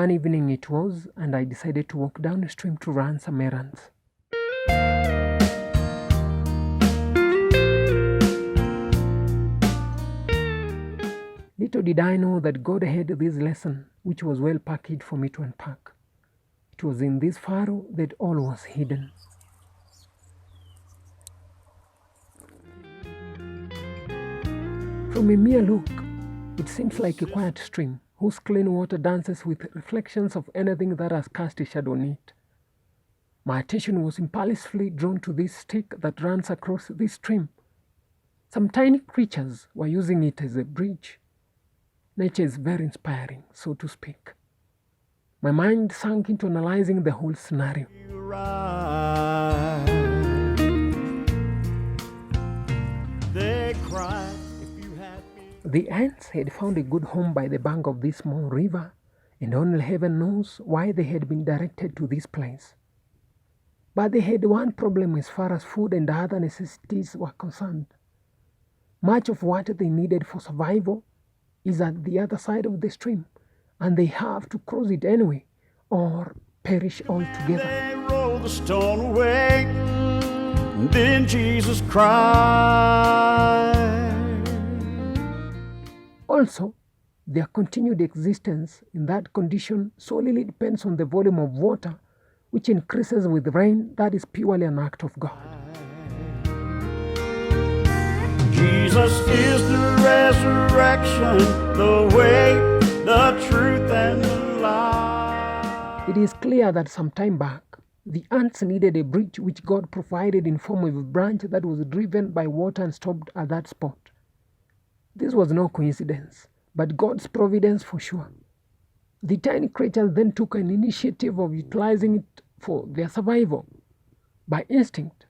One evening it was, and I decided to walk downstream to run some errands. Little did I know that God had this lesson, which was well packaged for me to unpack. It was in this furrow that all was hidden. From a mere look, it seems like a quiet stream whose clean water dances with reflections of anything that has cast a shadow on it. My attention was impulsively drawn to this stick that runs across this stream. Some tiny creatures were using it as a bridge. Nature is very inspiring, so to speak. My mind sank into analyzing the whole scenario. The ants had found a good home by the bank of this small river, and only heaven knows why they had been directed to this place. But they had one problem as far as food and other necessities were concerned. Much of what they needed for survival is at the other side of the stream, and they have to cross it anyway or perish altogether. They rolled the stone away, and then Jesus cried. Also, their continued existence in that condition solely depends on the volume of water, which increases with rain. That is purely an act of God. Jesus is the resurrection, the way, the truth, and the life. It is clear that some time back, the ants needed a bridge which God provided in form of a branch that was driven by water and stopped at that spot. This was no coincidence, but God's providence for sure. The tiny creatures then took an initiative of utilizing it for their survival. By instinct,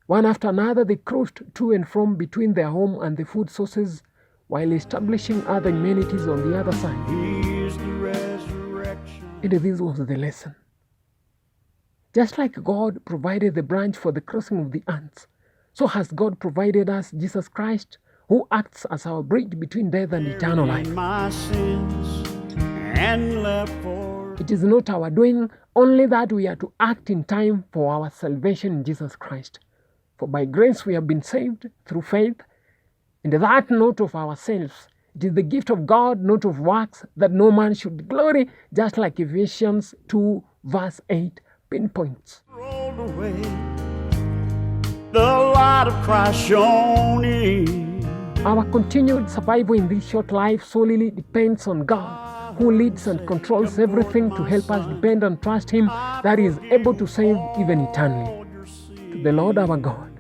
one after another, they crossed to and from between their home and the food sources while establishing other amenities on the other side. He is the resurrection. And this was the lesson. Just like God provided the branch for the crossing of the ants, so has God provided us Jesus Christ, who acts as our bridge between death and eternal life. My sins and left for It is not our doing, only that we are to act in time for our salvation in Jesus Christ. For by grace we have been saved through faith, and that not of ourselves. It is the gift of God, not of works, that no man should glory, just like Ephesians 2 verse 8 pinpoints. rolled away. The light of Christ shone in. Our continued survival in this short life solely depends on God, who leads and controls everything to help us depend and trust Him, that is able to save even eternally. To the Lord our God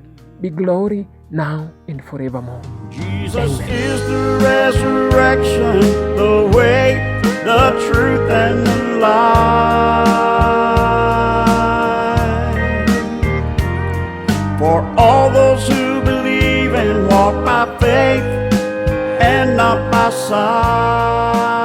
be glory now and forevermore. Jesus Amen. is the resurrection, the way, the truth, and the life. For all those who believe and walk by faith and not by sight.